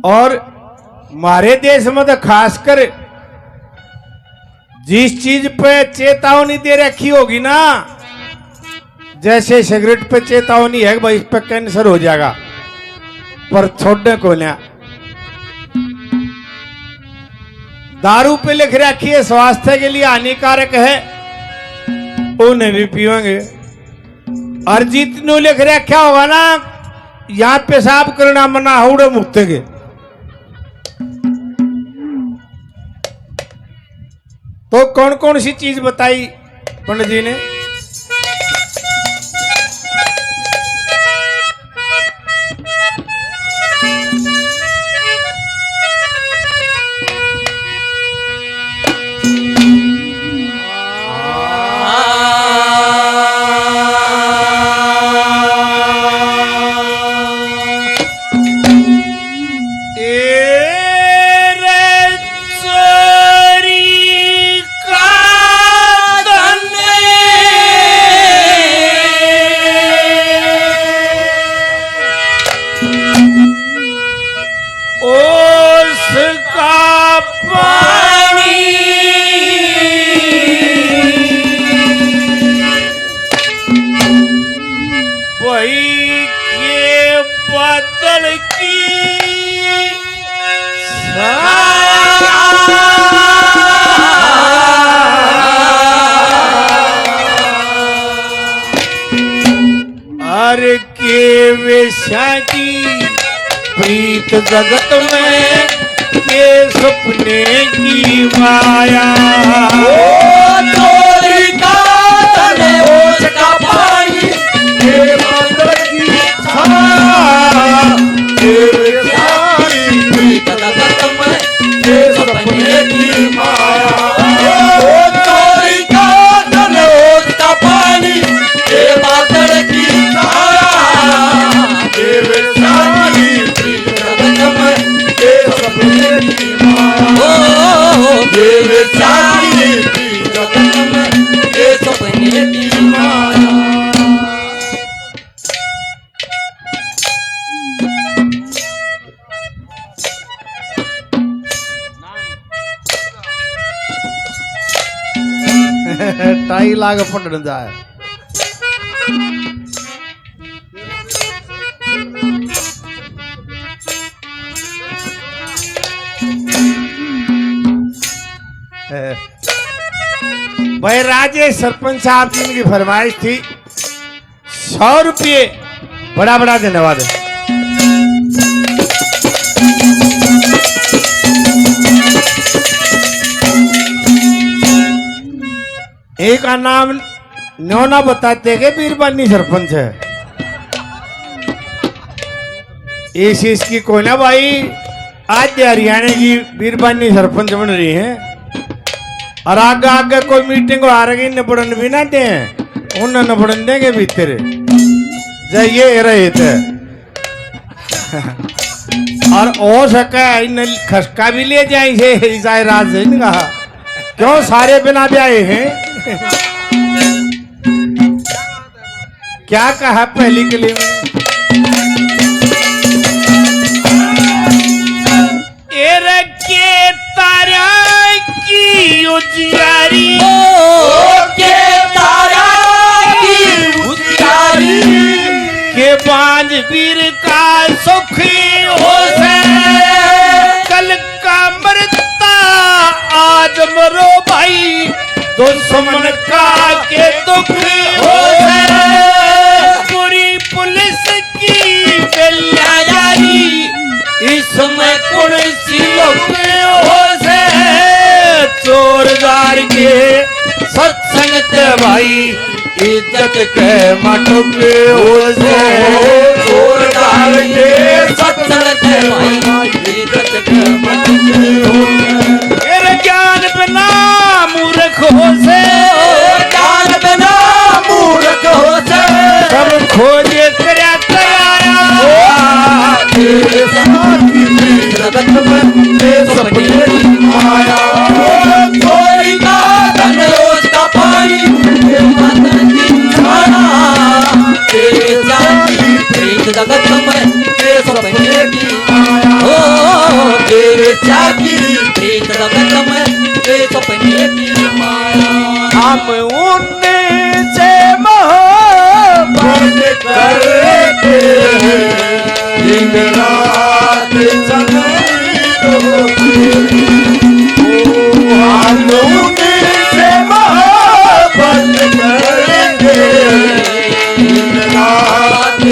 और हमारे देश में तो खासकर जिस चीज पे चेतावनी दे रखी होगी ना, जैसे सिगरेट पे चेतावनी है भाई इस पे कैंसर हो जाएगा, पर छोड़ने को ना। दारू पे लिख रखी है स्वास्थ्य के लिए हानिकारक है, उन्हें भी पिएंगे। और जितनों लिख रखा होगा ना यहाँ पेशाब करना मना उड़े मुक्तेंगे। तो कौन कौन सी चीज बताई पंडित जी ने? प्रीत जगत में के सपने की माया, चोरी का तने ओस का पानी के बादल की छाया, प्रीत जगत में के सपने की माया, चोरी का तने ओस का पानी के बादल की छाया, टाई लाग पटन जाए। भाई राजेश सरपंच साहब की इनकी फरमाइश थी 100 रुपये। बड़ा बड़ा धन्यवाद है। एक का नाम न्योना बताते के बीरबानी सरपंच है। इस की कोई ना भाई आज हरियाणा की बीरबानी सरपंच बन रही है और आगे आगे कोई मीटिंग आ रही निबड़न भी ना दे, उन्हें निबड़न देंगे भीतर जाइए रहे थे। और हो सके इन खसका भी ले जाए राज से कहा क्यों सारे बिना भी आए हैं। क्या कहा पहली के लिए के तारा की उजियारी के तारा की उजियारी के बांझ वीर का सुखी हो से कल का मरता आज मरो भाई दुश्मन का के दुखी हो से पूरी पुलिस की बेलियारी इसमें कौन सी लोग हो से चोरदार के सत्संग भाई इज्जत के मटक हो से चोरदार के सत्संग भाई इज्जत के मटक हो से ज्ञान बिना मूर्ख हो से ज्ञान बिना मूर्ख हो से सब खोजे कराया जगत में सपने की माया चोरी का धन रोज का पानी जगत में सपने की माया। हम उनसे मोहब्बत करते हैं, दिन रात हम उनसे मोहब्बत करते हैं, दिन रात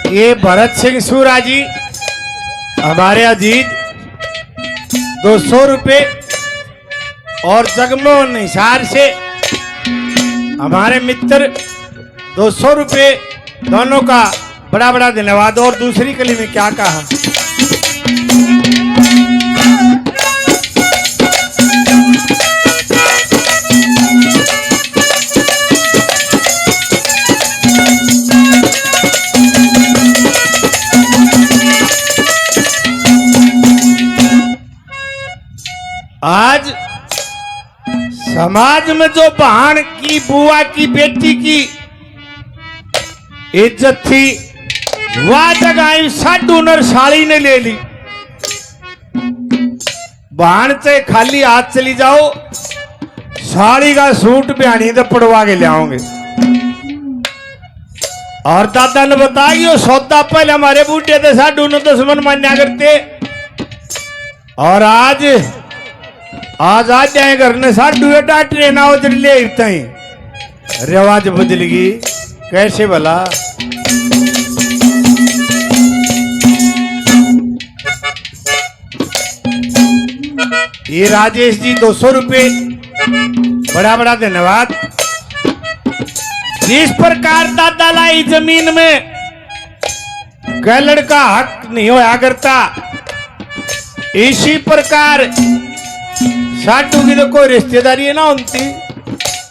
ये भरत सिंह सूरा जी हमारे अजीत 200 रुपये और जगमोहन हिसार से हमारे मित्र 200 रुपये, दोनों का बड़ा बड़ा धन्यवाद। और दूसरी कली में क्या कहा, आज समाज में जो बहन की बुआ की बेटी की इज्जत थी वह जगह साडू नर साड़ी ने ले ली। बहन से खाली हाथ चली जाओ, साड़ी का सूट बयानी तो पड़वा के ले आओगे। और दादा ने बताया कि सौदा पहले हमारे बूढ़े थे साडू ने दुश्मन मान्या करते, और आज आ जाए घर ने साडू डांटने ना उधर ले रिवाज बदल गई कैसे भला। ये राजेश जी 200 रुपये, बड़ा बड़ा धन्यवाद। जिस प्रकार दादा लाई जमीन में गैलड़ का हक नहीं होया करता, इसी प्रकार साडू की तो कोई रिश्तेदारी है ना होती,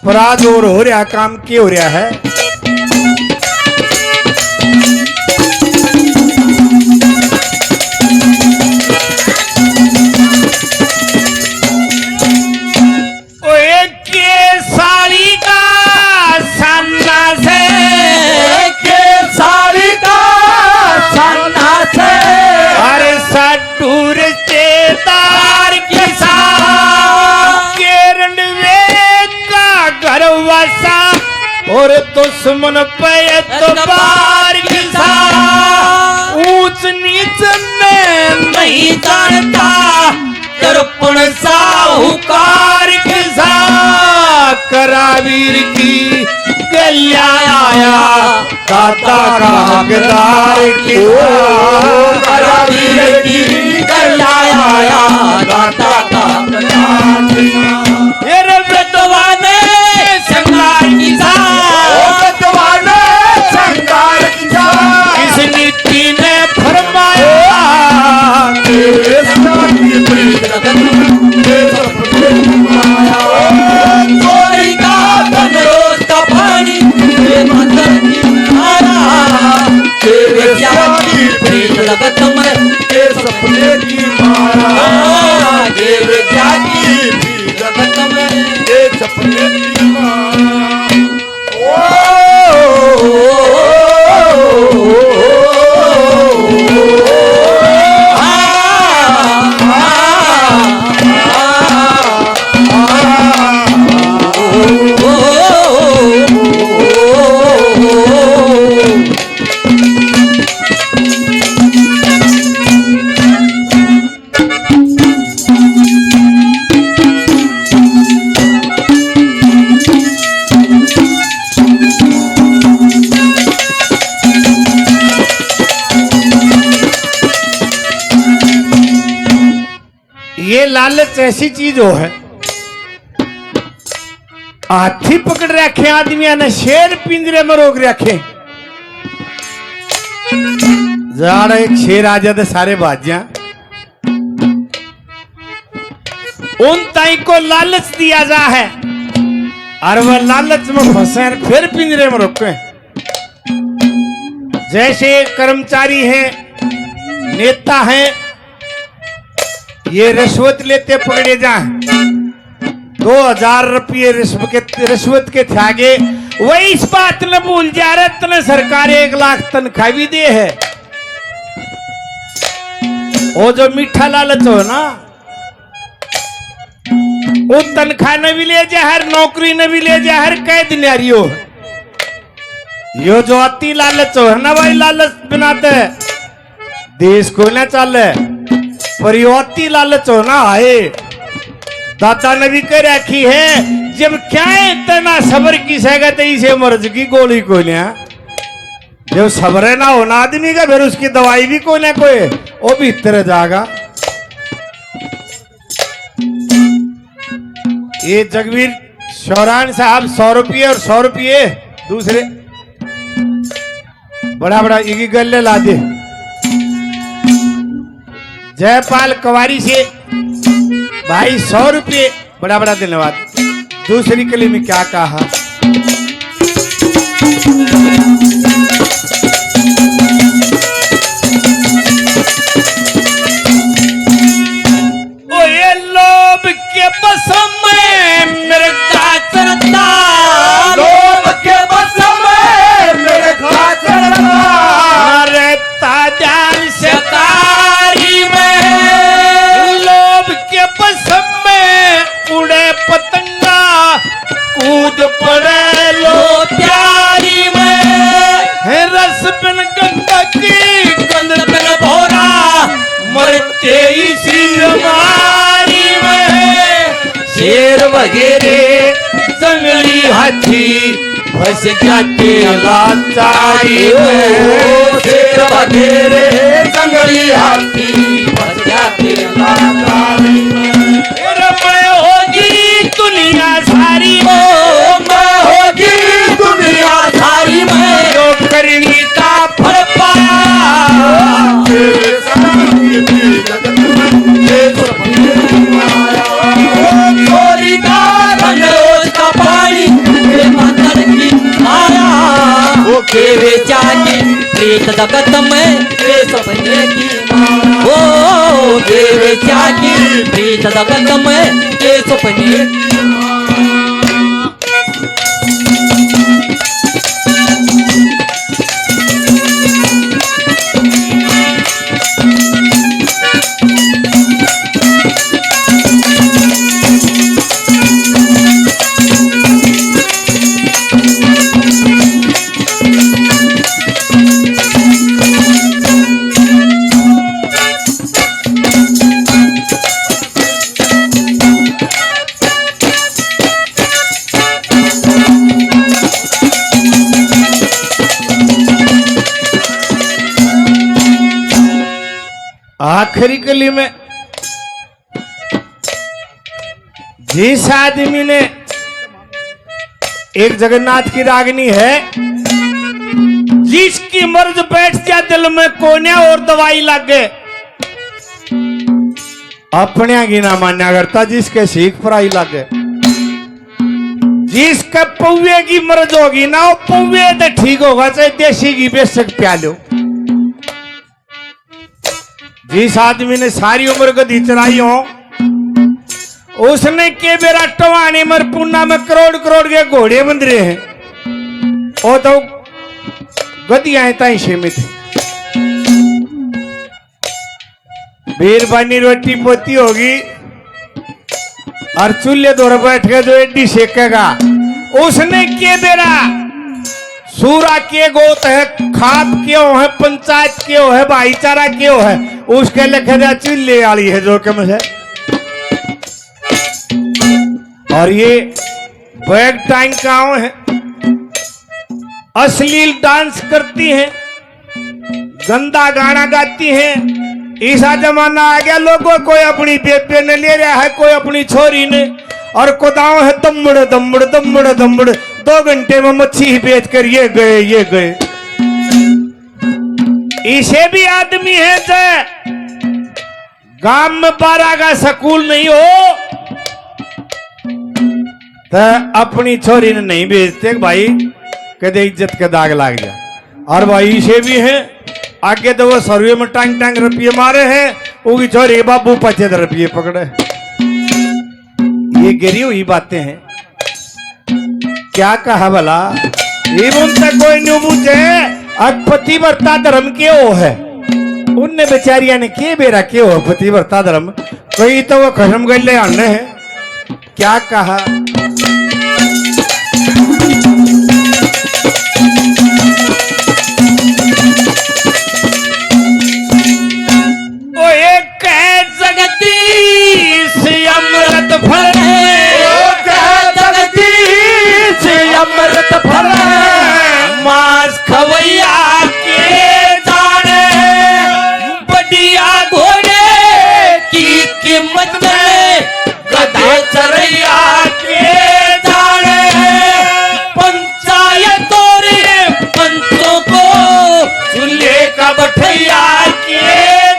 पर आज और हो रहा काम क्या हो रहा है। साड़ी का सन्ना से, साड़ी का सन्ना से, अरे साडू रिश्तेदार की वसा और दुश्मन पे तो बार किसा, ऊंच नीच में नहीं जानता, दर्पण साहूकार किसा, करावीर की गलिया आया दाता का हकदार किसा, करावीर की गलिया आया दाता का हकदार किसा। इस नीति ने फरमाया चोरी का धन रोज का पानी, मंदिर की माया, लगत में सपने की माया, लगत में सपने की माया। ये लालच ऐसी चीज हो है, हाथी पकड़ रखे आदमिया ने, शेर पिंजरे में रोक रखे। जरा एक शेर आ जाते सारे बाजियां, उन ताई को लालच दिया जा है और वह लालच में फंसे फिर पिंजरे में रुके। जैसे कर्मचारी हैं, नेता हैं, ये रिश्वत लेते पकड़े जाए 2000 रुपये रिश्वत के थागे, वही इस बात न भूल जा रहे तने सरकार 1 लाख तनख्वाह भी दे है। वो जो मीठा लालच हो ना, वो तनख्वाह न भी ले जा, हर नौकरी न भी ले जा, हर कैद न्यारियो। यो जो अति लालच हो ना भाई, लालच बनाते देश को न चले, पर यो अति लालच हो ना आए। दादा ने भी कह रखी है, जब क्या इतना सबर की सहगत इसे मर्ज की गोली को लिया। जब सब्र ना होना आदमी का, फिर उसकी दवाई भी कोई ना कोई वो भी इतर जाएगा। ये जगवीर शौरान साहब 100 रुपये और 100 रुपये दूसरे बड़ा बड़ा एक गले ला दे। जयपाल कवारी से भाई 100 रुपये, बड़ा बड़ा धन्यवाद। दूसरी कली में क्या कहा, ओ ये लोभ के बस में मेरे काचरता, लोभ के बस में मेरे खाचरता, अरे ताजान से तारी में लोभ के बस में उड़े पतंगा, कूद पड़े लो प्यारी में है रस बिन गंगा की गंध बिन भोरा, मरते इसी बीमारी में। शेर वगैरह जंगली हाथी फंस जाते लाचारी में, शेर वगैरह जंगली हाथी फंस जाते लाचारी में। मैं होगी दुनिया सारी, ओ मैं होगी दुनिया सारी में, जो करनी का फल पाया तेरे संगी जगत में, ये सपने माया। ओ चोरी का रंग रोज का पानी, ये मंदिर की माया, वो केवे जागी प्रेत जगत में, ये सपने की माया। ओ केवे जागी प्रेत जगत में, ये सपने की माया। आखिरी कली में जिस आदमी ने, एक जगन्नाथ की रागनी है, जिसकी मर्ज बैठ जा दिल में कोने और दवाई लग गए, अपने की ना मान्या करता, जिसके सीख फराई लग गए। जिसका पौवे की मर्ज होगी ना, वो पौवे तो ठीक होगा, चाहे देसी की बेशक प्यालो। जिस आदमी ने सारी उम्र गधी चलाई हो, उसने के बेरा टवाने मर पुन्ना में करोड़ करोड़ के घोड़े बंध रहे हैं, वो तो गधियां ताई सीमित है। बीरबानी रोटी पोती होगी और चूल्हे दौर बैठ के जो एडी सेकेगा, उसने के बेरा सूरा के गोत है, खाप क्यों है, पंचायत क्यों है, भाईचारा क्यों है, उसके लिखे जा चिल्ले वाली है जो कम है। और ये बैग टाइम गांव है, अश्लील डांस करती हैं, गंदा गाना गाती हैं। ऐसा जमाना आ गया, लोगों कोई अपनी बेबे ने ले रहा है, कोई अपनी छोरी ने, और कोदाव है दम्बड़ दम्बड़ दम्बड़ दम्बड़, 2 घंटे में मच्छी बेच कर ये गए ये गए। इसे भी आदमी है जो गांव में 12 का स्कूल नहीं हो, तो अपनी छोरी ने नहीं भेजते भाई, कदे इज्जत का दाग लाग जाए। और भाई से भी है आगे तो वो सर्वे में टांग टांग रुपये मारे हैं, उनकी छोरी बाबू 75 रुपये पकड़े। ये गिरी हुई बातें हैं। क्या कहा भला ये बोलता कोई नहीं पूछे अब पतिव्रता धर्म क्यों है, उनने बेचारिया ने के बेरा क्यों है पतिव्रता धर्म, कोई तो वो खत्म कर ले आने है। क्या कहा ओ एक जगदीश अमृत फल अमृत फल मांस खवैया के जाने, बढ़िया घोड़े की कीमत में गधा चरैया के जाने, पंचायत और पंचों को चूल्हे का बठैया के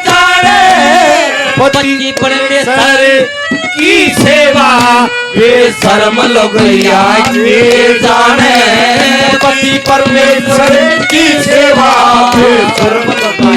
जाने, पति परमेश्वर की सेवा बेशर्म लोग के जाने, पति परमेश्वर की सेवा बेशर्म लोग